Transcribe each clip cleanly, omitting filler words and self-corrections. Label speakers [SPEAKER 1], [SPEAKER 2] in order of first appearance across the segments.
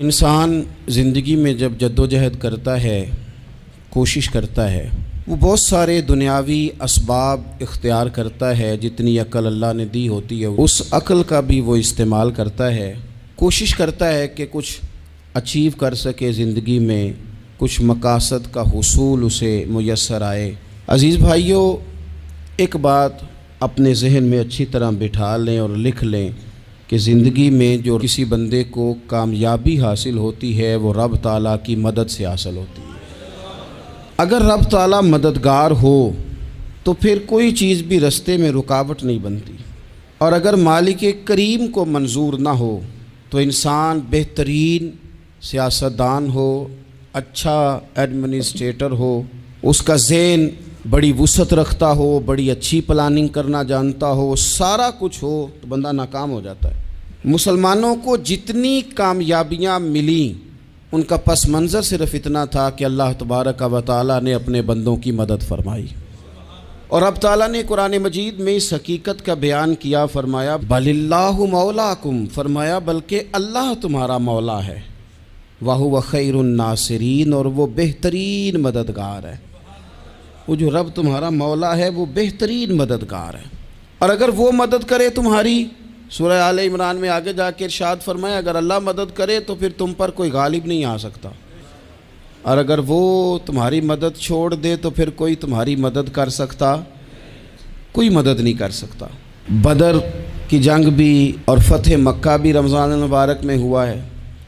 [SPEAKER 1] انسان زندگی میں جب جدوجہد کرتا ہے، کوشش کرتا ہے، وہ بہت سارے دنیاوی اسباب اختیار کرتا ہے، جتنی عقل اللہ نے دی ہوتی ہے اس عقل کا بھی وہ استعمال کرتا ہے، کوشش کرتا ہے کہ کچھ اچیو کر سکے زندگی میں، کچھ مقاصد کا حصول اسے میسر آئے۔ عزیز بھائیوں، ایک بات اپنے ذہن میں اچھی طرح بٹھا لیں اور لکھ لیں کہ زندگی میں جو کسی بندے کو کامیابی حاصل ہوتی ہے وہ رب تعالیٰ کی مدد سے حاصل ہوتی ہے۔ اگر رب تعالیٰ مددگار ہو تو پھر کوئی چیز بھی رستے میں رکاوٹ نہیں بنتی، اور اگر مالک کریم کو منظور نہ ہو تو انسان بہترین سیاستدان ہو، اچھا ایڈمنسٹریٹر ہو، اس کا ذہن بڑی وسعت رکھتا ہو، بڑی اچھی پلاننگ کرنا جانتا ہو، سارا کچھ ہو، تو بندہ ناکام ہو جاتا ہے۔ مسلمانوں کو جتنی کامیابیاں ملیں ان کا پس منظر صرف اتنا تھا کہ اللہ تبارک و تعالیٰ نے اپنے بندوں کی مدد فرمائی، اور اب تعالیٰ نے قرآن مجید میں اس حقیقت کا بیان کیا، فرمایا بل اللہ مولاکم، فرمایا بلکہ اللہ تمہارا مولا ہے، وَهُوَ خَيْرُ النَّاصِرِينَ، اور وہ بہترین مددگار ہے۔ وہ جو رب تمہارا مولا ہے وہ بہترین مددگار ہے، اور اگر وہ مدد کرے تمہاری، سورہ آل عمران میں آگے جا کے ارشاد فرمایا اگر اللہ مدد کرے تو پھر تم پر کوئی غالب نہیں آ سکتا، اور اگر وہ تمہاری مدد چھوڑ دے تو پھر کوئی تمہاری مدد کر سکتا، کوئی مدد نہیں کر سکتا۔ بدر کی جنگ بھی اور فتح مکہ بھی رمضان المبارک میں ہوا ہے۔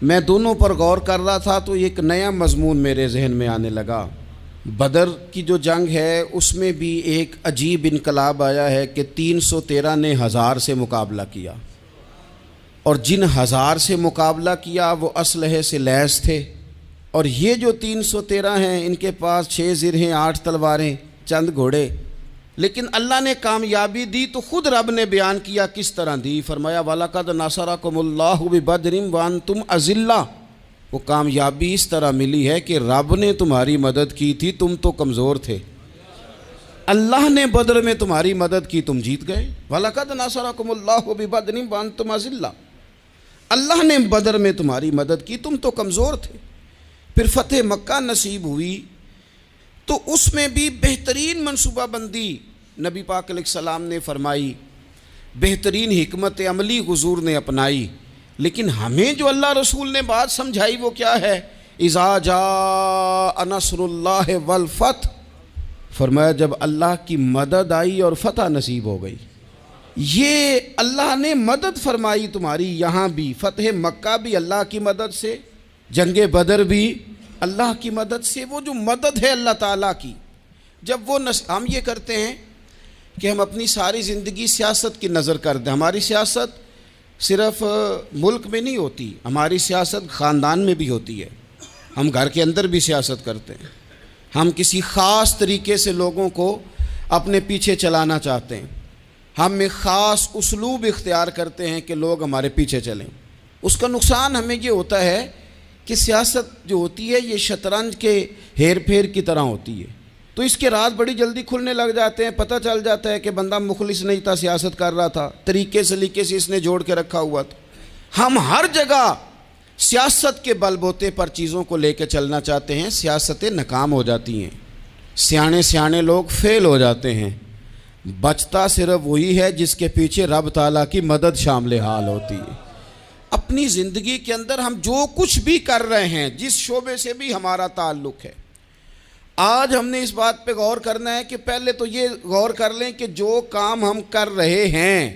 [SPEAKER 1] میں دونوں پر غور کر رہا تھا تو ایک نیا مضمون میرے ذہن میں آنے لگا۔ بدر کی جو جنگ ہے اس میں بھی ایک عجیب انقلاب آیا ہے کہ 313 نے 1000 سے مقابلہ کیا، اور جن 1000 سے مقابلہ کیا وہ اسلحے سے لیس تھے، اور یہ جو 313 ہیں ان کے پاس 6 زرہیں، 8 تلواریں، چند گھوڑے، لیکن اللہ نے کامیابی دی تو خود رب نے بیان کیا کس طرح دی، فرمایا وَلَقَدْ نَصَرَكُمُ اللَّهُ بِبَدْرٍ وَأَنْتُمْ أَذِلَّةٌ۔ وہ کامیابی اس طرح ملی ہے کہ رب نے تمہاری مدد کی تھی، تم تو کمزور تھے، اللہ نے بدر میں تمہاری مدد کی، تم جیت گئے۔ وَلَقَدْ نَصَرَكُمُ اللَّهُ بِبَدْرٍ وَأَنْتُمْ أَذِلَّةٌ، اللہ نے بدر میں تمہاری مدد کی، تم تو کمزور تھے۔ پھر فتح مکہ نصیب ہوئی تو اس میں بھی بہترین منصوبہ بندی نبی پاک علیہ السلام نے فرمائی، بہترین حکمت عملی حضور نے اپنائی، لیکن ہمیں جو اللہ رسول نے بات سمجھائی وہ کیا ہے؟ اذا جاء نصر اللہ والفتح، فرمایا جب اللہ کی مدد آئی اور فتح نصیب ہو گئی۔ یہ اللہ نے مدد فرمائی تمہاری، یہاں بھی فتح مکہ بھی اللہ کی مدد سے، جنگ بدر بھی اللہ کی مدد سے۔ وہ جو مدد ہے اللہ تعالیٰ کی، جب وہ ہم یہ کرتے ہیں کہ ہم اپنی ساری زندگی سیاست کی نظر کر دیں، ہماری سیاست صرف ملک میں نہیں ہوتی، ہماری سیاست خاندان میں بھی ہوتی ہے، ہم گھر کے اندر بھی سیاست کرتے ہیں، ہم کسی خاص طریقے سے لوگوں کو اپنے پیچھے چلانا چاہتے ہیں، ہم ایک خاص اسلوب اختیار کرتے ہیں کہ لوگ ہمارے پیچھے چلیں۔ اس کا نقصان ہمیں یہ ہوتا ہے کہ سیاست جو ہوتی ہے یہ شطرنج کے ہیر پھیر کی طرح ہوتی ہے، تو اس کے راز بڑی جلدی کھلنے لگ جاتے ہیں، پتہ چل جاتا ہے کہ بندہ مخلص نہیں تھا، سیاست کر رہا تھا، طریقے سلیقے سے اس نے جوڑ کے رکھا ہوا تھا۔ ہم ہر جگہ سیاست کے بل بوتے پر چیزوں کو لے کے چلنا چاہتے ہیں، سیاستیں ناکام ہو جاتی ہیں، سیانے لوگ فیل ہو جاتے ہیں، بچتا صرف وہی ہے جس کے پیچھے رب تعالیٰ کی مدد شامل حال ہوتی ہے۔ اپنی زندگی کے اندر ہم جو کچھ بھی کر رہے ہیں، جس شعبے سے بھی ہمارا تعلق ہے، آج ہم نے اس بات پہ غور کرنا ہے کہ پہلے تو یہ غور کر لیں کہ جو کام ہم کر رہے ہیں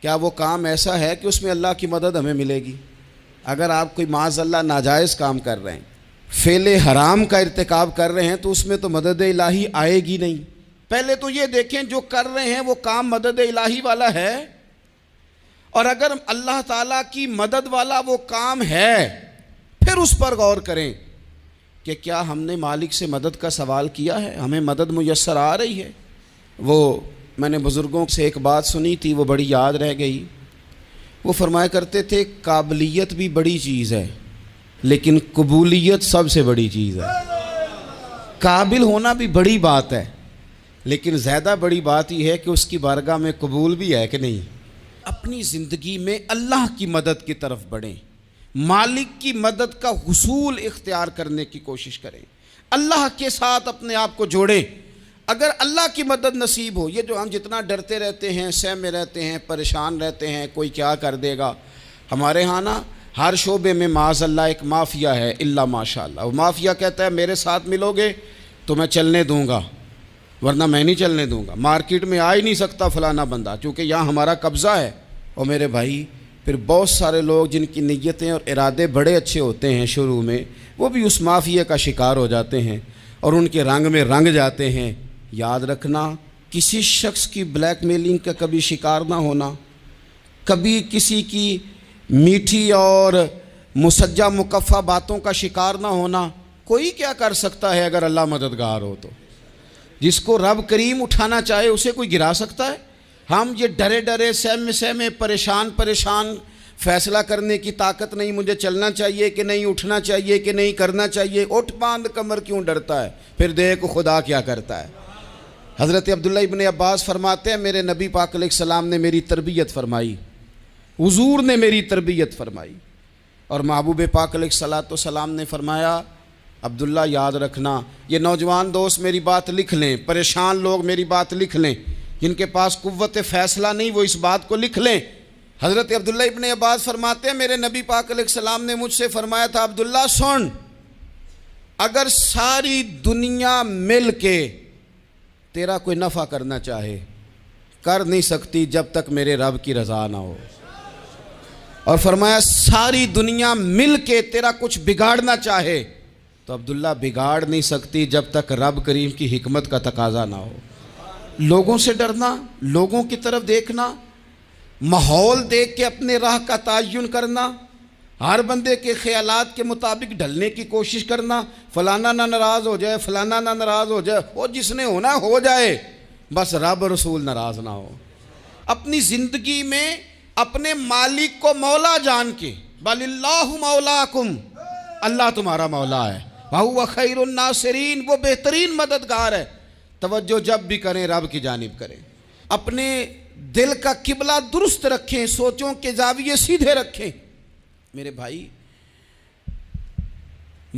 [SPEAKER 1] کیا وہ کام ایسا ہے کہ اس میں اللہ کی مدد ہمیں ملے گی؟ اگر آپ کوئی معاذ اللہ ناجائز کام کر رہے ہیں، فعل حرام کا ارتکاب کر رہے ہیں، تو اس میں تو مدد الہی آئے گی نہیں۔ پہلے تو یہ دیکھیں جو کر رہے ہیں وہ کام مدد الہی والا ہے، اور اگر اللہ تعالیٰ کی مدد والا وہ کام ہے پھر اس پر غور کریں کہ کیا ہم نے مالک سے مدد کا سوال کیا ہے، ہمیں مدد میسر آ رہی ہے۔ وہ میں نے بزرگوں سے ایک بات سنی تھی، وہ بڑی یاد رہ گئی۔ وہ فرمایا کرتے تھے قابلیت بھی بڑی چیز ہے لیکن قبولیت سب سے بڑی چیز ہے۔ قابل ہونا بھی بڑی بات ہے لیکن زیادہ بڑی بات یہ ہے کہ اس کی بارگاہ میں قبول بھی ہے کہ نہیں۔ اپنی زندگی میں اللہ کی مدد کی طرف بڑھیں، مالک کی مدد کا حصول اختیار کرنے کی کوشش کریں، اللہ کے ساتھ اپنے آپ کو جوڑیں۔ اگر اللہ کی مدد نصیب ہو، یہ جو ہم جتنا ڈرتے رہتے ہیں، سہمے رہتے ہیں، پریشان رہتے ہیں کوئی کیا کر دے گا، ہمارے ہاں نا ہر شعبے میں معاذ اللہ ایک مافیا ہے، الا ماشاء اللہ۔ وہ مافیا کہتا ہے میرے ساتھ ملو گے تو میں چلنے دوں گا، ورنہ میں نہیں چلنے دوں گا، مارکیٹ میں آ ہی نہیں سکتا فلانا بندہ، چونکہ یہاں ہمارا قبضہ ہے۔ اور میرے بھائی پھر بہت سارے لوگ جن کی نیتیں اور ارادے بڑے اچھے ہوتے ہیں شروع میں، وہ بھی اس مافیا کا شکار ہو جاتے ہیں اور ان کے رنگ میں رنگ جاتے ہیں۔ یاد رکھنا، کسی شخص کی بلیک میلنگ کا کبھی شکار نہ ہونا، کبھی کسی کی میٹھی اور مسجع مکفہ باتوں کا شکار نہ ہونا۔ کوئی کیا کر سکتا ہے اگر اللہ مددگار ہو تو؟ جس کو رب کریم اٹھانا چاہے اسے کوئی گرا سکتا ہے؟ ہم یہ ڈرے ڈرے سہمے پریشان فیصلہ کرنے کی طاقت نہیں، مجھے چلنا چاہیے کہ نہیں، اٹھنا چاہیے کہ نہیں، کرنا چاہیے، اٹھ باندھ کمر کیوں ڈرتا ہے؟ پھر دیکھ خدا کیا کرتا ہے۔ حضرت عبداللہ ابن عباس فرماتے ہیں میرے نبی پاک علیہ السلام نے میری تربیت فرمائی، حضور نے میری تربیت فرمائی، اور محبوب پاک علیہ السلام نے فرمایا عبداللہ یاد رکھنا، یہ نوجوان دوست میری بات لکھ لیں، پریشان لوگ میری بات لکھ لیں، جن کے پاس قوت فیصلہ نہیں وہ اس بات کو لکھ لیں۔ حضرت عبداللہ ابن عباس فرماتے ہیں میرے نبی پاک علیہ السلام نے مجھ سے فرمایا تھا عبداللہ سن، اگر ساری دنیا مل کے تیرا کوئی نفع کرنا چاہے کر نہیں سکتی جب تک میرے رب کی رضا نہ ہو، اور فرمایا ساری دنیا مل کے تیرا کچھ بگاڑنا چاہے تو عبداللہ بگاڑ نہیں سکتی جب تک رب کریم کی حکمت کا تقاضا نہ ہو۔ لوگوں سے ڈرنا، لوگوں کی طرف دیکھنا، ماحول دیکھ کے اپنے راہ کا تعین کرنا، ہر بندے کے خیالات کے مطابق ڈھلنے کی کوشش کرنا، فلانا نہ ناراض ہو جائے، فلانا نہ ناراض ہو جائے، وہ جس نے ہونا ہو جائے، بس رب رسول ناراض نہ ہو۔ اپنی زندگی میں اپنے مالک کو مولا جان کے، بل اللہ مولاکم، اللہ تمہارا مولا ہے، وَهُوَ خَيْرُ النَّاصِرِينَ، وہ بہترین مددگار ہے۔ توجہ جب بھی کریں رب کی جانب کریں، اپنے دل کا قبلہ درست رکھیں، سوچوں کے زاویے سیدھے رکھیں۔ میرے بھائی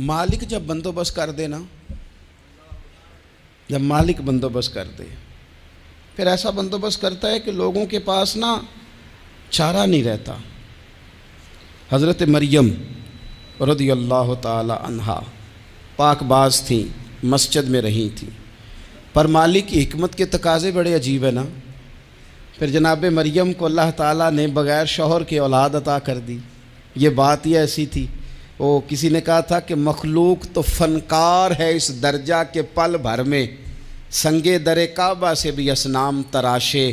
[SPEAKER 1] مالک جب بندوبست کر دے نا، جب مالک بندوبست کر دے پھر ایسا بندوبست کرتا ہے کہ لوگوں کے پاس نا چارہ نہیں رہتا۔ حضرت مریم رضی اللہ تعالی عنہا پاک باز تھیں، مسجد میں رہی تھیں، پر مالک کی حکمت کے تقاضے بڑے عجیب ہیں نا۔ پھر جناب مریم کو اللہ تعالیٰ نے بغیر شوہر کے اولاد عطا کر دی۔ یہ بات ہی ایسی تھی، وہ کسی نے کہا تھا کہ مخلوق تو فنکار ہے اس درجہ کے پل بھر میں سنگے در کعبہ سے بھی اصنام تراشے،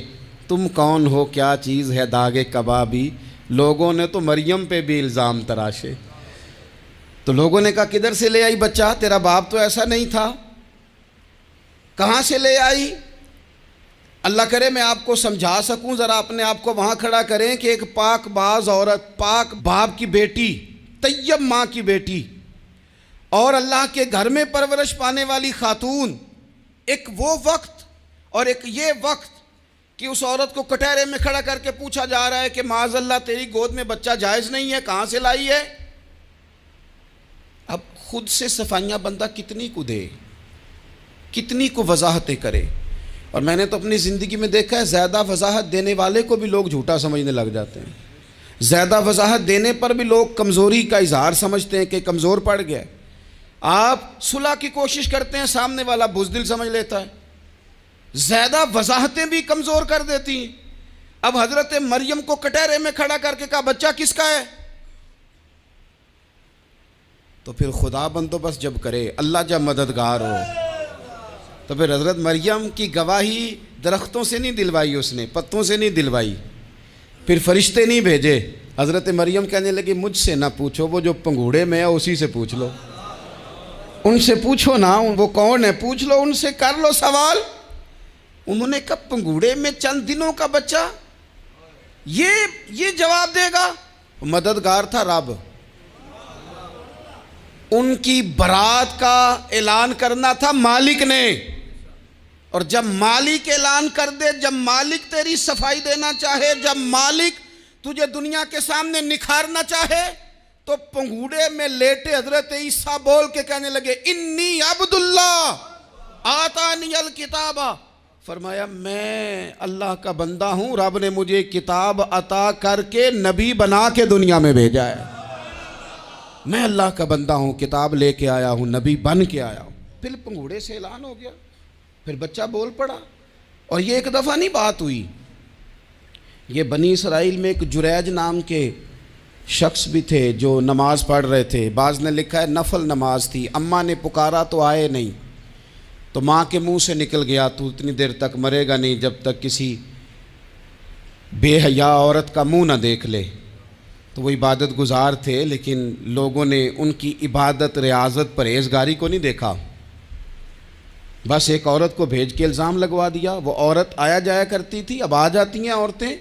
[SPEAKER 1] تم کون ہو کیا چیز ہے داغ کبابی، لوگوں نے تو مریم پہ بھی الزام تراشے۔ تو لوگوں نے کہا کدھر سے لے آئی بچہ، تیرا باپ تو ایسا نہیں تھا، کہاں سے لے آئی؟ اللہ کرے میں آپ کو سمجھا سکوں، ذرا اپنے آپ کو وہاں کھڑا کریں کہ ایک پاک باز عورت، پاک باپ کی بیٹی، طیب ماں کی بیٹی، اور اللہ کے گھر میں پرورش پانے والی خاتون، ایک وہ وقت اور ایک یہ وقت کہ اس عورت کو کٹہرے میں کھڑا کر کے پوچھا جا رہا ہے کہ معاذ اللہ تیری گود میں بچہ جائز نہیں ہے، کہاں سے لائی ہے؟ اب خود سے صفائیاں بندہ کتنی کو دے، کتنی کو وضاحتیں کرے۔ اور میں نے تو اپنی زندگی میں دیکھا ہے زیادہ وضاحت دینے والے کو بھی لوگ جھوٹا سمجھنے لگ جاتے ہیں، زیادہ وضاحت دینے پر بھی لوگ کمزوری کا اظہار سمجھتے ہیں کہ کمزور پڑ گیا۔ آپ صلح کی کوشش کرتے ہیں، سامنے والا بزدل سمجھ لیتا ہے، زیادہ وضاحتیں بھی کمزور کر دیتی ہیں۔ اب حضرت مریم کو کٹہرے میں کھڑا کر کے کہا بچہ کس کا ہے؟ تو پھر خدا بندوبست جب کرے، اللہ جب مددگار ہو، تو پھر حضرت مریم کی گواہی درختوں سے نہیں دلوائی، اس نے پتوں سے نہیں دلوائی، پھر فرشتے نہیں بھیجے۔ حضرت مریم کہنے لگی مجھ سے نہ پوچھو، وہ جو پنگوڑے میں ہے اسی سے پوچھ لو، ان سے پوچھو نا، وہ کون ہے پوچھ لو، ان سے کر لو سوال۔ انہوں نے کہا پنگوڑے میں چند دنوں کا بچہ یہ جواب دے گا؟ مددگار تھا رب، ان کی برات کا اعلان کرنا تھا مالک نے، اور جب مالک اعلان کر دے، جب مالک تیری صفائی دینا چاہے، جب مالک تجھے دنیا کے سامنے نکھارنا چاہے، تو پنگوڑے میں لیٹے حضرت عیسیٰ بول کے کہنے لگے انی عبداللہ آتانی الکتاب، فرمایا میں اللہ کا بندہ ہوں، رب نے مجھے کتاب عطا کر کے نبی بنا کے دنیا میں بھیجا ہے، میں اللہ کا بندہ ہوں، کتاب لے کے آیا ہوں، نبی بن کے آیا ہوں۔ پھر پنگوڑے سے اعلان ہو گیا، پھر بچہ بول پڑا، اور یہ ایک دفعہ نہیں بات ہوئی، یہ بنی اسرائیل میں ایک جریج نام کے شخص بھی تھے جو نماز پڑھ رہے تھے، بعض نے لکھا ہے نفل نماز تھی، اماں نے پکارا تو آئے نہیں، تو ماں کے منہ سے نکل گیا تو اتنی دیر تک مرے گا نہیں جب تک کسی بے حیا عورت کا منہ نہ دیکھ لے۔ تو وہ عبادت گزار تھے، لیکن لوگوں نے ان کی عبادت، ریاضت، پرہیزگاری کو نہیں دیکھا، بس ایک عورت کو بھیج کے الزام لگوا دیا۔ وہ عورت آیا جایا کرتی تھی، اب آ جاتی ہیں عورتیں،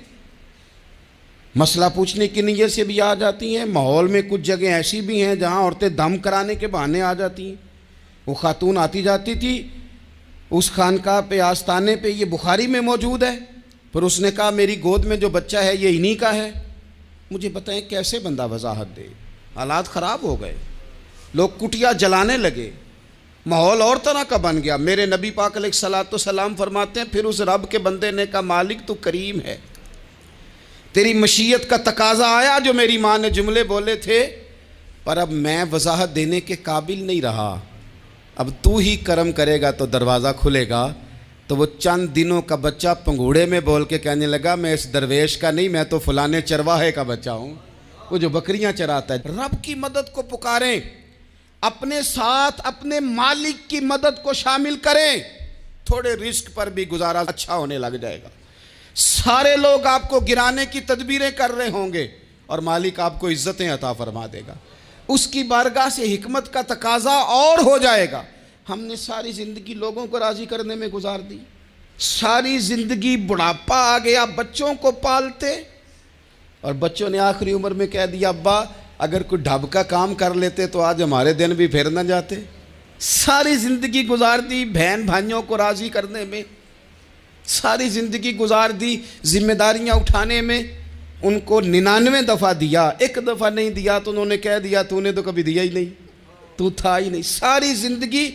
[SPEAKER 1] مسئلہ پوچھنے کی نیت سے بھی آ جاتی ہیں۔ ماحول میں کچھ جگہ ایسی بھی ہیں جہاں عورتیں دم کرانے کے بہانے آ جاتی ہیں۔ وہ خاتون آتی جاتی تھی اس خانقاہ پہ، آستانے پہ، یہ بخاری میں موجود ہے، پھر اس نے کہا میری گود میں جو بچہ ہے یہ انہی کا ہے۔ مجھے بتائیں کیسے بندہ وضاحت دے؟ حالات خراب ہو گئے، لوگ کٹیا جلانے لگے، ماحول اور طرح کا بن گیا۔ میرے نبی پاک علیہ الصلوۃ والسلام فرماتے ہیں پھر اس رب کے بندے نے کہا مالک تو کریم ہے، تیری مشیت کا تقاضا آیا جو میری ماں نے جملے بولے تھے، پر اب میں وضاحت دینے کے قابل نہیں رہا، اب تو ہی کرم کرے گا تو دروازہ کھلے گا۔ تو وہ چند دنوں کا بچہ پنگوڑے میں بول کے کہنے لگا میں اس درویش کا نہیں، میں تو فلانے چرواہے کا بچہ ہوں، وہ جو بکریاں چراتا ہے۔ رب کی مدد کو پکاریں، اپنے ساتھ اپنے مالک کی مدد کو شامل کریں، تھوڑے رزق پر بھی گزارا اچھا ہونے لگ جائے گا۔ سارے لوگ آپ کو گرانے کی تدبیریں کر رہے ہوں گے اور مالک آپ کو عزتیں عطا فرما دے گا، اس کی بارگاہ سے حکمت کا تقاضا اور ہو جائے گا۔ ہم نے ساری زندگی لوگوں کو راضی کرنے میں گزار دی، ساری زندگی بڑھاپا آ گیا بچوں کو پالتے، اور بچوں نے آخری عمر میں کہہ دیا ابا اگر کوئی ڈھب کا کام کر لیتے تو آج ہمارے دن بھی پھر نہ جاتے۔ ساری زندگی گزار دی بہن بھائیوں کو راضی کرنے میں، ساری زندگی گزار دی ذمہ داریاں اٹھانے میں، ان کو 99 دفعہ دیا، ایک دفعہ نہیں دیا تو انہوں نے کہہ دیا تو نے تو کبھی دیا ہی نہیں، تو تھا ہی نہیں۔ ساری زندگی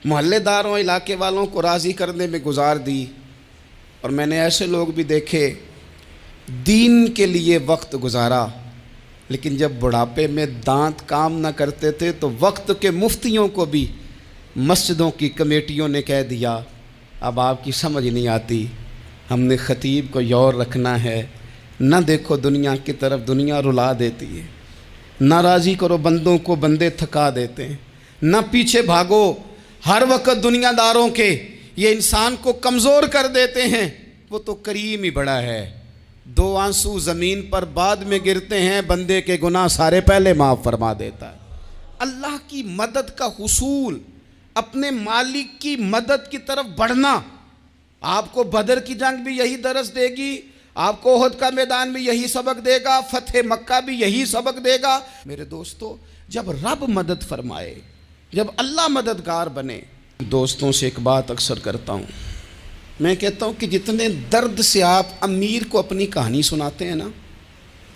[SPEAKER 1] محلے داروں، علاقے والوں کو راضی کرنے میں گزار دی۔ اور میں نے ایسے لوگ بھی دیکھے دین کے لیے وقت گزارا، لیکن جب بڑھاپے میں دانت کام نہ کرتے تھے تو وقت کے مفتیوں کو بھی مسجدوں کی کمیٹیوں نے کہہ دیا اب آپ کی سمجھ نہیں آتی، ہم نے خطیب کو یور رکھنا ہے، نہ دیکھو دنیا کی طرف، دنیا رلا دیتی ہے، نہ راضی کرو بندوں کو، بندے تھکا دیتے ہیں، نہ پیچھے بھاگو ہر وقت دنیا داروں کے، یہ انسان کو کمزور کر دیتے ہیں۔ وہ تو کریم ہی بڑا ہے، 2 آنسو زمین پر بعد میں گرتے ہیں، بندے کے گناہ سارے پہلے معاف فرما دیتا ہے۔ اللہ کی مدد کا حصول، اپنے مالک کی مدد کی طرف بڑھنا، آپ کو بدر کی جنگ بھی یہی درس دے گی، آپ کو احد کا میدان بھی یہی سبق دے گا، فتح مکہ بھی یہی سبق دے گا۔ میرے دوستو جب رب مدد فرمائے، جب اللہ مددگار بنے، دوستوں سے ایک بات اکثر کرتا ہوں، میں کہتا ہوں کہ جتنے درد سے آپ امیر کو اپنی کہانی سناتے ہیں نا،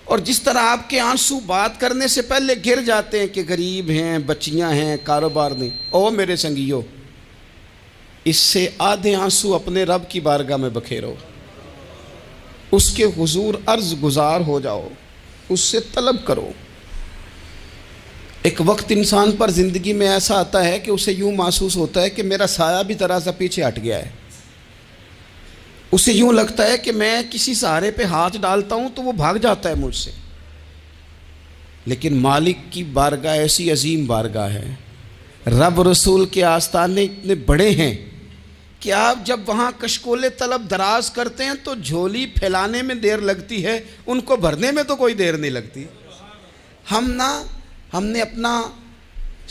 [SPEAKER 1] اور جس طرح آپ کے آنسو بات کرنے سے پہلے گر جاتے ہیں کہ غریب ہیں، بچیاں ہیں، کاروبار نہیں، او میرے سنگیو، اس سے آدھے آنسو اپنے رب کی بارگاہ میں بکھیرو، اس کے حضور عرض گزار ہو جاؤ، اس سے طلب کرو۔ ایک وقت انسان پر زندگی میں ایسا آتا ہے کہ اسے یوں محسوس ہوتا ہے کہ میرا سایہ بھی ذرا سا پیچھے ہٹ گیا ہے، اسے یوں لگتا ہے کہ میں کسی سہارے پہ ہاتھ ڈالتا ہوں تو وہ بھاگ جاتا ہے مجھ سے، لیکن مالک کی بارگاہ ایسی عظیم بارگاہ ہے، رب رسول کے آستانے اتنے بڑے ہیں کہ آپ جب وہاں کشکول طلب دراز کرتے ہیں تو جھولی پھیلانے میں دیر لگتی ہے، ان کو بھرنے میں تو کوئی دیر نہیں لگتی۔ ہم نے اپنا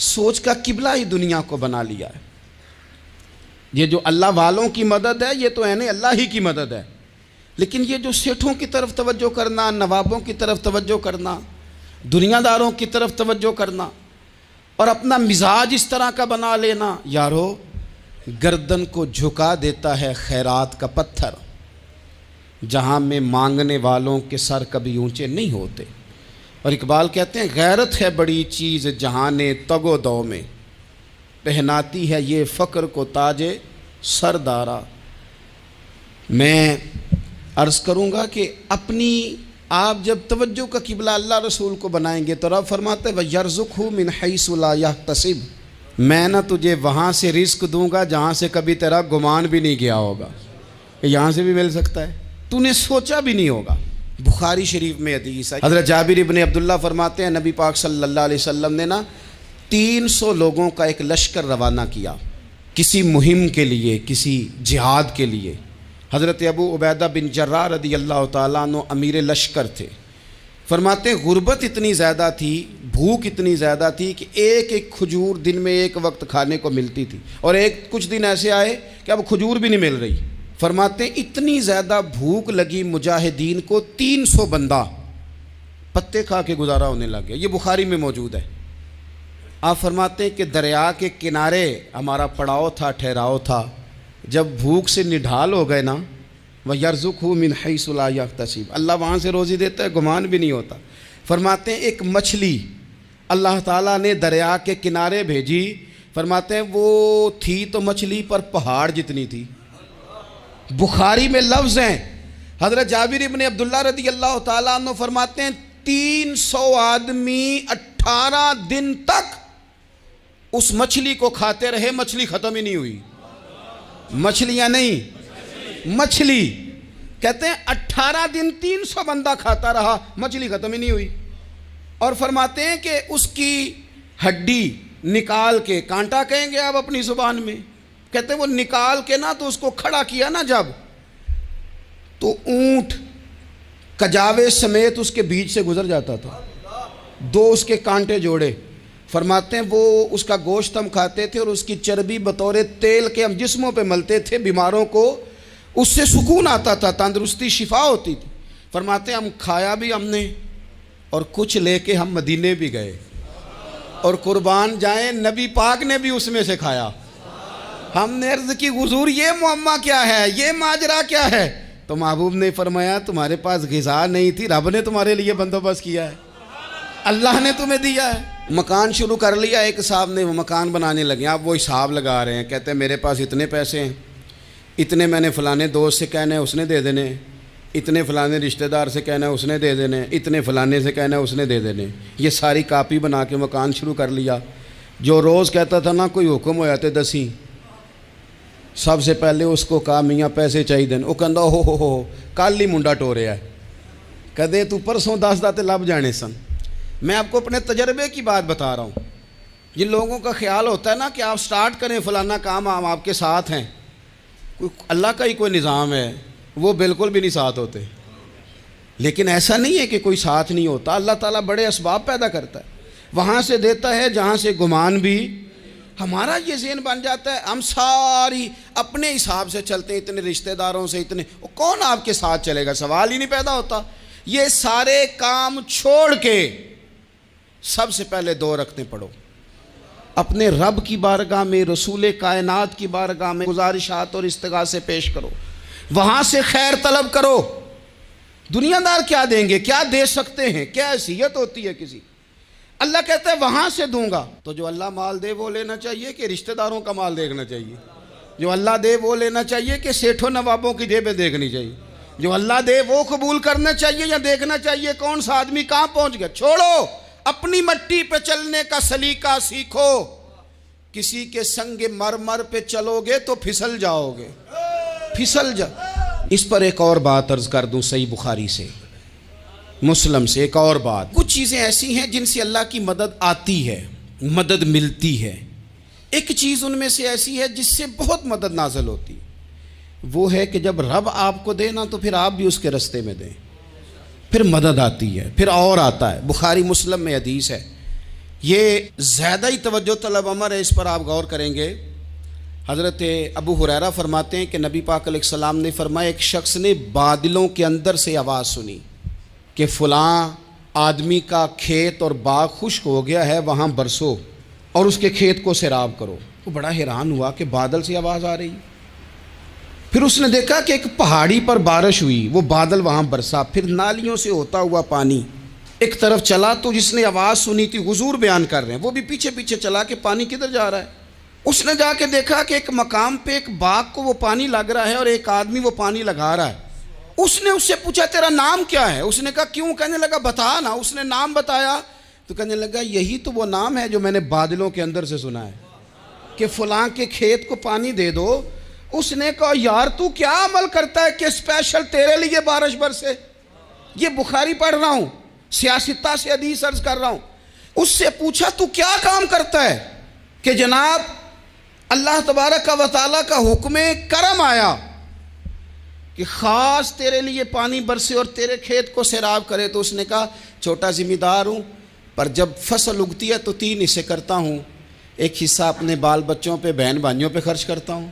[SPEAKER 1] سوچ کا قبلہ ہی دنیا کو بنا لیا ہے۔ یہ جو اللہ والوں کی مدد ہے یہ تو اللہ ہی کی مدد ہے، لیکن یہ جو سیٹھوں کی طرف توجہ کرنا، نوابوں کی طرف توجہ کرنا، دنیا داروں کی طرف توجہ کرنا، اور اپنا مزاج اس طرح کا بنا لینا، یارو گردن کو جھکا دیتا ہے خیرات کا پتھر، جہاں میں مانگنے والوں کے سر کبھی اونچے نہیں ہوتے۔ اور اقبال کہتے ہیں غیرت ہے بڑی چیز جہان تگ و دو میں، پہناتی ہے یہ فقر کو تاج سردارا۔ میں عرض کروں گا کہ اپنی آپ جب توجہ کا قبلہ اللہ رسول کو بنائیں گے تو رب فرماتے ہیں وَيَرْزُقْهُ مِنْ حَيْثُ لَا يَحْتَسِبُ، میں نہ تجھے وہاں سے رزق دوں گا جہاں سے کبھی تیرا گمان بھی نہیں گیا ہوگا کہ یہاں سے بھی مل سکتا ہے، تو نے سوچا بھی نہیں ہوگا۔ بخاری شریف میں حدیث ہے، حضرت جابر ابن عبداللہ فرماتے ہیں نبی پاک صلی اللہ علیہ وسلم نے 300 لوگوں کا ایک لشکر روانہ کیا کسی مہم کے لیے، کسی جہاد کے لیے۔ حضرت ابو عبیدہ بن جراح رضی اللہ تعالیٰ عنہ امیر لشکر تھے۔ فرماتے ہیں غربت اتنی زیادہ تھی، بھوک اتنی زیادہ تھی کہ ایک ایک کھجور دن میں ایک وقت کھانے کو ملتی تھی، اور کچھ دن ایسے آئے کہ اب کھجور بھی نہیں مل رہی۔ فرماتے ہیں اتنی زیادہ بھوک لگی مجاہدین کو 300 بندہ پتے کھا کے گزارا ہونے لگ گیا۔ یہ بخاری میں موجود ہے۔ آپ فرماتے ہیں کہ دریا کے کنارے ہمارا پڑاؤ تھا، ٹھہراؤ تھا، جب بھوک سے نڈھال ہو گئے نا وَيَرْزُقْهُ مِنْ حَيْثُ لَا يَحْتَسِبُ، اللہ وہاں سے روزی دیتا ہے، گمان بھی نہیں ہوتا۔ فرماتے ہیں ایک مچھلی اللہ تعالیٰ نے دریا کے کنارے بھیجی، فرماتے ہیں وہ تھی تو مچھلی پر پہاڑ جتنی تھی۔ بخاری میں لفظ ہیں، حضرت جابر ابن عبداللہ رضی اللہ تعالیٰ عنہ فرماتے ہیں 300 آدمی 18 دن تک اس مچھلی کو کھاتے رہے، مچھلی ختم ہی نہیں ہوئی۔ مچھلیاں نہیں، مچھلی کہتے ہیں 18 دن 300 بندہ کھاتا رہا، مچھلی ختم ہی نہیں ہوئی۔ اور فرماتے ہیں کہ اس کی ہڈی نکال کے، کانٹا کہیں گے آپ اپنی زبان میں، کہتے ہیں وہ نکال کے نا تو اس کو کھڑا کیا نا جب، تو اونٹ کجاوے سمیت اس کے بیچ سے گزر جاتا تھا، 2 اس کے کانٹے جوڑے۔ فرماتے ہیں وہ اس کا گوشت ہم کھاتے تھے اور اس کی چربی بطور تیل کے ہم جسموں پہ ملتے تھے، بیماروں کو اس سے سکون آتا تھا، تندرستی شفا ہوتی تھی۔ فرماتے ہیں ہم کھایا بھی ہم نے، اور کچھ لے کے ہم مدینے بھی گئے، اور قربان جائیں نبی پاک نے بھی اس میں سے کھایا۔ ہم نے عرض کی حضور یہ معمہ کیا ہے، یہ ماجرا کیا ہے؟ تو محبوب نے فرمایا تمہارے پاس غذا نہیں تھی، رب نے تمہارے لیے بندوبست کیا ہے، اللہ نے تمہیں دیا ہے۔ مکان شروع کر لیا، ایک صاحب نے وہ مکان بنانے لگے، آپ وہ حساب لگا رہے ہیں، کہتے ہیں میرے پاس اتنے پیسے ہیں، اتنے میں نے فلانے دوست سے کہنا ہے اس نے دے دینے، اتنے فلانے رشتہ دار سے کہنا ہے اس نے دے دینے، اتنے فلانے سے کہنا ہے اس نے دے دینے۔ یہ ساری کاپی بنا کے مکان شروع کر لیا۔ جو روز کہتا تھا نا کوئی حکم ہو جاتے 10 سب سے پہلے اس کو کہا میاں پیسے چاہیے دن، وہ کہندا ہو کل ہی منڈا ٹوریا ہے، کہدے تو پرسوں 10 داتے لب جانے سن۔ میں آپ کو اپنے تجربے کی بات بتا رہا ہوں۔ جن لوگوں کا خیال ہوتا ہے نا کہ آپ سٹارٹ کریں فلانا کام، ہم آپ کے ساتھ ہیں، اللہ کا ہی کوئی نظام ہے، وہ بالکل بھی نہیں ساتھ ہوتے۔ لیکن ایسا نہیں ہے کہ کوئی ساتھ نہیں ہوتا، اللہ تعالیٰ بڑے اسباب پیدا کرتا ہے، وہاں سے دیتا ہے جہاں سے گمان بھی۔ ہمارا یہ ذہن بن جاتا ہے ہم ساری اپنے حساب سے چلتے ہیں، اتنے رشتہ داروں سے، اتنے، کون آپ کے ساتھ چلے گا؟ سوال ہی نہیں پیدا ہوتا۔ یہ سارے کام چھوڑ کے سب سے پہلے 2 رکعتیں پڑھو، اپنے رب کی بارگاہ میں، رسول کائنات کی بارگاہ میں گزارشات اور استغاثے پیش کرو، وہاں سے خیر طلب کرو۔ دنیا دار کیا دیں گے، کیا دے سکتے ہیں، کیا حیثیت ہوتی ہے کسی؟ اللہ کہتا ہے وہاں سے دوں گا۔ تو جو اللہ مال دے وہ لینا چاہیے کہ رشتہ داروں کا مال دیکھنا چاہیے؟ جو اللہ دے وہ لینا چاہیے کہ سیٹھوں نوابوں کی جیبیں دیکھنی چاہیے؟ جو اللہ دے وہ قبول کرنا چاہیے یا دیکھنا چاہیے کون سا آدمی کہاں پہنچ گیا؟ چھوڑو، اپنی مٹی پہ چلنے کا سلیقہ سیکھو۔ کسی کے سنگ مرمر پہ چلو گے تو پھسل جاؤ گے، پھسل جا۔ اس پر ایک اور بات عرض کر دوں، صحیح بخاری سے، مسلم سے ایک اور بات۔ کچھ چیزیں ایسی ہیں جن سے اللہ کی مدد آتی ہے، مدد ملتی ہے۔ ایک چیز ان میں سے ایسی ہے جس سے بہت مدد نازل ہوتی ہے، وہ ہے کہ جب رب آپ کو دے نا تو پھر آپ بھی اس کے رستے میں دیں، پھر مدد آتی ہے، پھر اور آتا ہے۔ بخاری مسلم میں حدیث ہے، یہ زیادہ ہی توجہ طلب امر ہے، اس پر آپ غور کریں گے۔ حضرت ابو ہریرہ فرماتے ہیں کہ نبی پاک علیہ السلام نے فرمایا ایک شخص نے بادلوں کے اندر سے آواز سنی کہ فلاں آدمی کا کھیت اور باغ خشک ہو گیا ہے، وہاں برسو اور اس کے کھیت کو سیراب کرو۔ وہ بڑا حیران ہوا کہ بادل سے آواز آ رہی۔ پھر اس نے دیکھا کہ ایک پہاڑی پر بارش ہوئی، وہ بادل وہاں برسا، پھر نالیوں سے ہوتا ہوا پانی ایک طرف چلا تو جس نے آواز سنی تھی حضور بیان کر رہے ہیں، وہ بھی پیچھے پیچھے چلا کہ پانی کدھر جا رہا ہے۔ اس نے جا کے دیکھا کہ ایک مقام پہ ایک باغ کو وہ پانی لگ رہا ہے اور ایک آدمی وہ پانی لگا رہا ہے۔ اس نے اس سے پوچھا تیرا نام کیا ہے؟ اس نے کہا کیوں؟ کہنے لگا بتا نا۔ اس نے نام بتایا تو کہنے لگا یہی تو وہ نام ہے جو میں نے بادلوں کے اندر سے سنا ہے کہ فلاں کے کھیت کو پانی دے دو۔ اس نے کہا یار تو کیا عمل کرتا ہے کہ اسپیشل تیرے لیے بارش برسے؟ یہ بخاری پڑھ رہا ہوں، سیاستہ سے حدیث عرض کر رہا ہوں۔ اس سے پوچھا تو کیا کام کرتا ہے کہ جناب اللہ تبارک و تعالیٰ کا حکم کرم آیا کہ خاص تیرے لیے پانی برسے اور تیرے کھیت کو سیراب کرے؟ تو اس نے کہا چھوٹا ذمہ دار ہوں، پر جب فصل اگتی ہے تو 3 حصے کرتا ہوں، ایک حصہ اپنے بال بچوں پہ بہن بھائیوں پہ خرچ کرتا ہوں،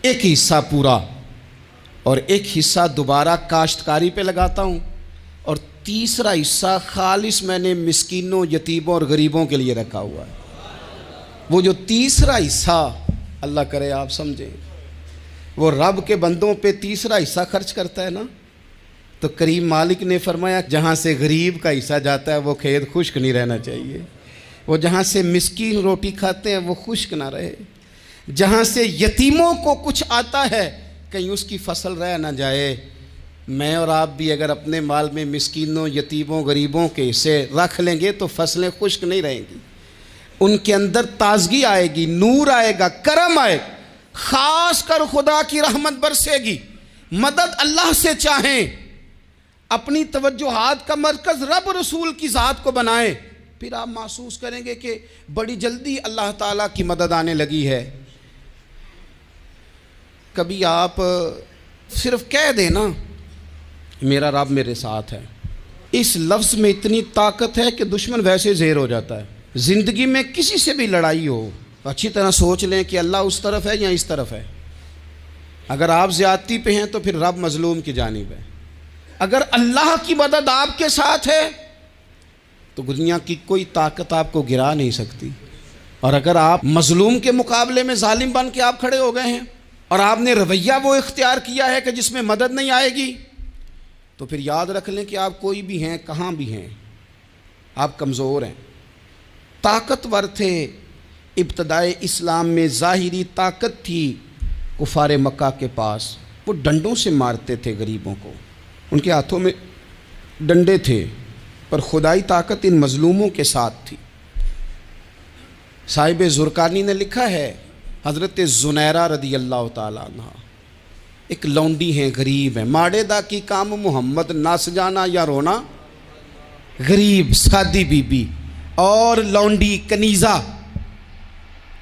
[SPEAKER 1] ایک حصہ پورا، اور ایک حصہ دوبارہ کاشتکاری پہ لگاتا ہوں، اور تیسرا حصہ خالص میں نے مسکینوں، یتیموں اور غریبوں کے لیے رکھا ہوا ہے۔ وہ جو تیسرا حصہ اللہ کرے آپ سمجھیں، وہ رب کے بندوں پہ تیسرا حصہ خرچ کرتا ہے نا، تو کریم مالک نے فرمایا جہاں سے غریب کا حصہ جاتا ہے وہ کھیت خشک نہیں رہنا چاہیے، وہ جہاں سے مسکین روٹی کھاتے ہیں وہ خشک نہ رہے، جہاں سے یتیموں کو کچھ آتا ہے کہیں اس کی فصل رہ نہ جائے۔ میں اور آپ بھی اگر اپنے مال میں مسکینوں، یتیموں، غریبوں کے حصے رکھ لیں گے تو فصلیں خشک نہیں رہیں گی، ان کے اندر تازگی آئے گی، نور آئے گا، کرم آئے گا، خاص کر خدا کی رحمت برسے گی۔ مدد اللہ سے چاہیں، اپنی توجہات کا مرکز رب رسول کی ذات کو بنائیں، پھر آپ محسوس کریں گے کہ بڑی جلدی اللہ تعالیٰ کی مدد آنے لگی ہے۔ کبھی آپ صرف کہہ دیں نا میرا رب میرے ساتھ ہے، اس لفظ میں اتنی طاقت ہے کہ دشمن ویسے زہر ہو جاتا ہے۔ زندگی میں کسی سے بھی لڑائی ہو اچھی طرح سوچ لیں کہ اللہ اس طرف ہے یا اس طرف ہے۔ اگر آپ زیادتی پہ ہیں تو پھر رب مظلوم کی جانب ہے۔ اگر اللہ کی مدد آپ کے ساتھ ہے تو دنیا کی کوئی طاقت آپ کو گرا نہیں سکتی، اور اگر آپ مظلوم کے مقابلے میں ظالم بن کے آپ کھڑے ہو گئے ہیں اور آپ نے رویہ وہ اختیار کیا ہے کہ جس میں مدد نہیں آئے گی، تو پھر یاد رکھ لیں کہ آپ کوئی بھی ہیں، کہاں بھی ہیں، آپ کمزور ہیں۔ طاقتور تھے ابتدائے اسلام میں، ظاہری طاقت تھی کفار مکہ کے پاس، وہ ڈنڈوں سے مارتے تھے غریبوں کو، ان کے ہاتھوں میں ڈنڈے تھے، پر خدائی طاقت ان مظلوموں کے ساتھ تھی۔ صاحب زرقانی نے لکھا ہے حضرت زنیرہ رضی اللہ تعالیٰ عنہ ایک لونڈی ہیں، غریب ہیں، ماڑے دا کی کام محمد ناس جانا یا رونا، غریب سادی بی بی اور لونڈی کنیزہ،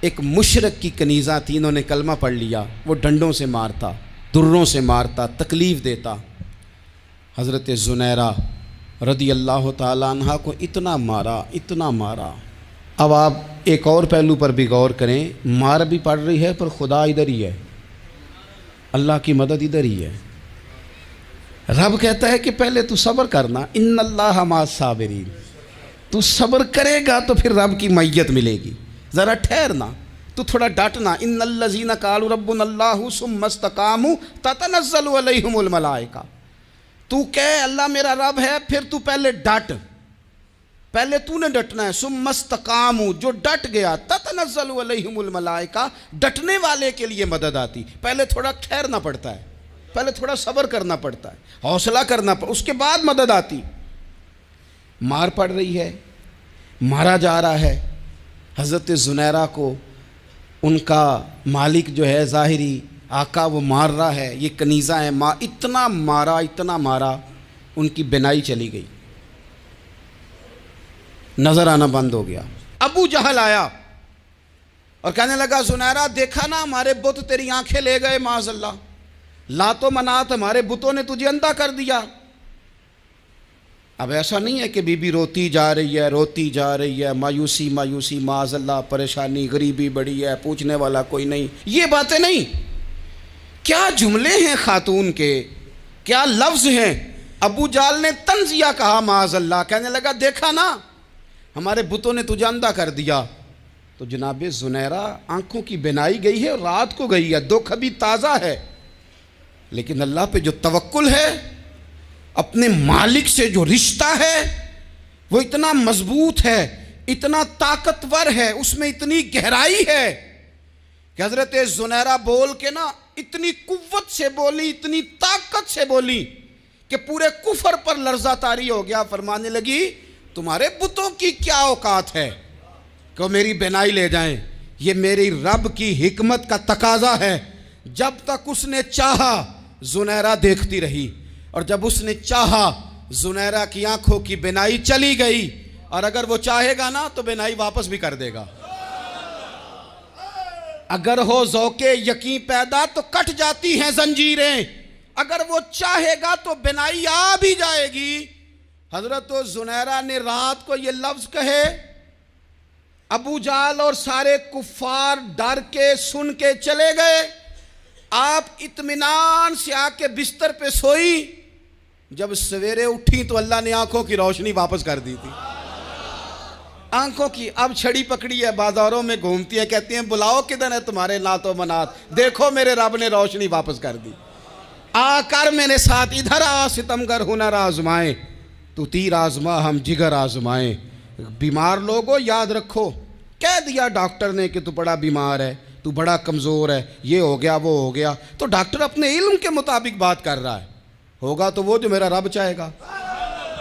[SPEAKER 1] ایک مشرک کی کنیزہ تھی، انہوں نے کلمہ پڑھ لیا، وہ ڈنڈوں سے مارتا، دروں سے مارتا، تکلیف دیتا۔ حضرت زنیرہ رضی اللہ تعالیٰ عنہ کو اتنا مارا، اتنا مارا۔ اب آپ ایک اور پہلو پر بھی غور کریں، مار بھی پڑ رہی ہے پر خدا ادھر ہی ہے، اللہ کی مدد ادھر ہی ہے۔ رب کہتا ہے کہ پہلے تو صبر کرنا، ان اللہ مع الصابرین، تو صبر کرے گا تو پھر رب کی معیت ملے گی، ذرا ٹھہرنا، تو تھوڑا ڈٹنا۔ ان الذین قالوا ربنا اللہ ثم استقاموا تتنزل علیہم الملائکہ، تو کہے اللہ میرا رب ہے، پھر تو پہلے ڈٹ، پہلے تو نے ڈٹنا ہے۔ ثم استقاموا، جو ڈٹ گیا، تتنزل علیہم الملائکہ، ڈٹنے والے کے لیے مدد آتی، پہلے تھوڑا ٹھہرنا پڑتا ہے، پہلے تھوڑا صبر کرنا پڑتا ہے، حوصلہ کرنا پڑتا، اس کے بعد مدد آتی۔ مار پڑ رہی ہے، مارا جا رہا ہے حضرت زنیرہ کو، ان کا مالک جو ہے ظاہری آقا وہ مار رہا ہے، یہ کنیزہ ہے، اتنا مارا، اتنا مارا، ان کی بینائی چلی گئی، نظر آنا بند ہو گیا۔ ابو جہل آیا اور کہنے لگا زنیرہ دیکھا نا ہمارے بت تیری آنکھیں لے گئے، معاذ اللہ، لات و منات ہمارے بتوں نے تجھے اندھا کر دیا۔ اب ایسا نہیں ہے کہ بی بی روتی جا رہی ہے، روتی جا رہی ہے، مایوسی مایوسی، معاذ اللہ، پریشانی، غریبی بڑی ہے، پوچھنے والا کوئی نہیں، یہ باتیں نہیں۔ کیا جملے ہیں خاتون کے، کیا لفظ ہیں۔ ابو جہل نے تنزیہ کہا، معاذ اللہ، کہنے لگا دیکھا نا ہمارے بتوں نے تجھے اندھا کر دیا۔ تو جناب زنیرہ آنکھوں کی بینائی گئی ہے، رات کو گئی ہے، دکھ ابھی تازہ ہے، لیکن اللہ پہ جو توکل ہے، اپنے مالک سے جو رشتہ ہے، وہ اتنا مضبوط ہے، اتنا طاقتور ہے، اس میں اتنی گہرائی ہے کہ حضرت زنیرہ بول کے نا اتنی قوت سے بولی، اتنی طاقت سے بولی کہ پورے کفر پر لرزہ طاری ہو گیا۔ فرمانے لگی تمہارے بتوں کی کیا اوقات ہے کہ وہ میری بینائی لے جائیں؟ یہ میری رب کی حکمت کا تقاضا ہے۔ جب تک اس نے چاہا زنیرہ دیکھتی رہی، اور جب اس نے چاہا زنیرہ کی آنکھوں کی بینائی چلی گئی، اور اگر وہ چاہے گا نا تو بینائی واپس بھی کر دے گا۔ اگر ہو ذوق یقین پیدا تو کٹ جاتی ہیں زنجیریں، اگر وہ چاہے گا تو بینائی آ بھی جائے گی۔ حضرت زنیرہ نے رات کو یہ لفظ کہے، ابو جہل اور سارے کفار ڈر کے سن کے چلے گئے، آپ اطمینان سے آ کے بستر پہ سوئی۔ جب سویرے اٹھی تو اللہ نے آنکھوں کی روشنی واپس کر دی تھی، آنکھوں کی۔ اب چھڑی پکڑی ہے، بازاروں میں گھومتی ہے، کہتی ہیں بلاؤ کدھر ہے تمہارے نعت و منات، دیکھو میرے رب نے روشنی واپس کر دی۔ آ کر میرے ساتھ ادھر آ، ستمگر ہنر آزمائیں، تو تیر آزما ہم جگر آزمائیں۔ بیمار لوگوں یاد رکھو، کہہ دیا ڈاکٹر نے کہ تو بڑا بیمار ہے، تو بڑا کمزور ہے، یہ ہو گیا وہ ہو گیا، تو ڈاکٹر اپنے علم کے مطابق بات کر رہا ہے، ہوگا تو وہ جو میرا رب چاہے گا۔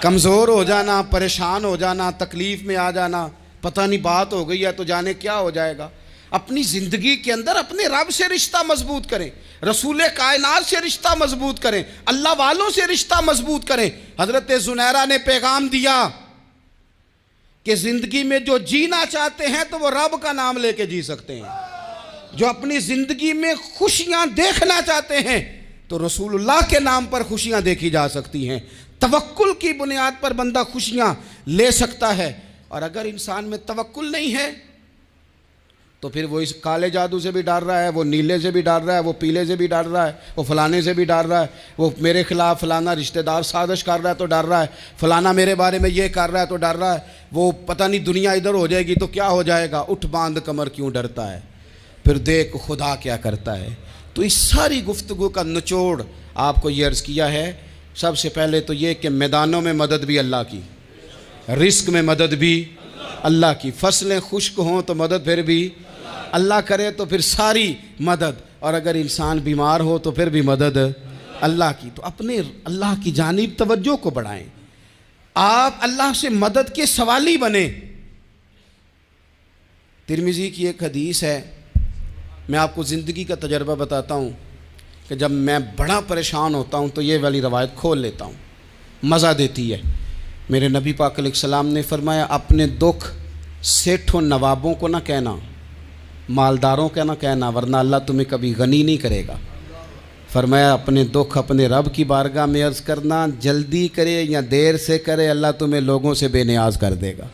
[SPEAKER 1] کمزور ہو جانا، پریشان ہو جانا، تکلیف میں آ جانا، پتہ نہیں بات ہو گئی ہے تو جانے کیا ہو جائے گا۔ اپنی زندگی کے اندر اپنے رب سے رشتہ مضبوط کریں، رسول کائنات سے رشتہ مضبوط کریں، اللہ والوں سے رشتہ مضبوط کریں۔ حضرت زنیرہ نے پیغام دیا کہ زندگی میں جو جینا چاہتے ہیں تو وہ رب کا نام لے کے جی سکتے ہیں، جو اپنی زندگی میں خوشیاں دیکھنا چاہتے ہیں تو رسول اللہ کے نام پر خوشیاں دیکھی جا سکتی ہیں۔ توکل کی بنیاد پر بندہ خوشیاں لے سکتا ہے، اور اگر انسان میں توکل نہیں ہے تو پھر وہ اس کالے جادو سے بھی ڈر رہا ہے، وہ نیلے سے بھی ڈر رہا ہے، وہ پیلے سے بھی ڈر رہا ہے، وہ فلانے سے بھی ڈر رہا ہے، وہ میرے خلاف فلانا رشتہ دار سازش کر رہا ہے تو ڈر رہا ہے، فلانا میرے بارے میں یہ کر رہا ہے تو ڈر رہا ہے، وہ پتہ نہیں دنیا ادھر ہو جائے گی تو کیا ہو جائے گا، اٹھ باندھ کمر کیوں ڈرتا ہے، پھر دیکھ خدا کیا کرتا ہے۔ تو اس ساری گفتگو کا نچوڑ آپ کو یہ عرض کیا ہے، سب سے پہلے تو یہ کہ میدانوں میں مدد بھی اللہ کی، رزق میں مدد بھی اللہ کی، فصلیں خشک ہوں تو مدد پھر بھی اللہ کرے، تو پھر ساری مدد، اور اگر انسان بیمار ہو تو پھر بھی مدد اللہ کی۔ تو اپنے اللہ کی جانب توجہ کو بڑھائیں، آپ اللہ سے مدد کے سوالی بنیں۔ ترمذی کی ایک حدیث ہے، میں آپ کو زندگی کا تجربہ بتاتا ہوں کہ جب میں بڑا پریشان ہوتا ہوں تو یہ والی روایت کھول لیتا ہوں، مزہ دیتی ہے۔ میرے نبی پاک علیہ السلام نے فرمایا اپنے دکھ سیٹھوں نوابوں کو نہ کہنا، مالداروں کا نہ کہنا، ورنہ اللہ تمہیں کبھی غنی نہیں کرے گا۔ فرمایا اپنے دکھ اپنے رب کی بارگاہ میں عرض کرنا، جلدی کرے یا دیر سے کرے اللہ تمہیں لوگوں سے بے نیاز کر دے گا،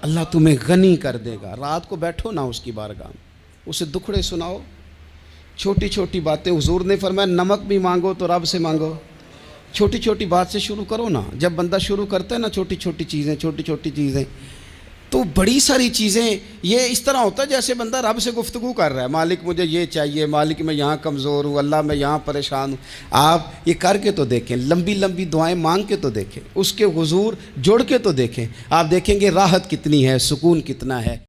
[SPEAKER 1] اللہ تمہیں غنی کر دے گا۔ رات کو بیٹھو نا اس کی بارگاہ میں، اسے دکھڑے سناؤ، چھوٹی چھوٹی باتیں۔ حضور نے فرمایا نمک بھی مانگو تو رب سے مانگو، چھوٹی چھوٹی بات سے شروع کرو نا۔ جب بندہ شروع کرتا ہے نا چھوٹی چھوٹی چیزیں تو بڑی ساری چیزیں یہ اس طرح ہوتا ہے جیسے بندہ رب سے گفتگو کر رہا ہے، مالک مجھے یہ چاہیے، مالک میں یہاں کمزور ہوں، اللہ میں یہاں پریشان ہوں۔ آپ یہ کر کے تو دیکھیں، لمبی لمبی دعائیں مانگ کے تو دیکھیں، اس کے حضور جوڑ کے تو دیکھیں، آپ دیکھیں گے راحت کتنی ہے، سکون کتنا ہے۔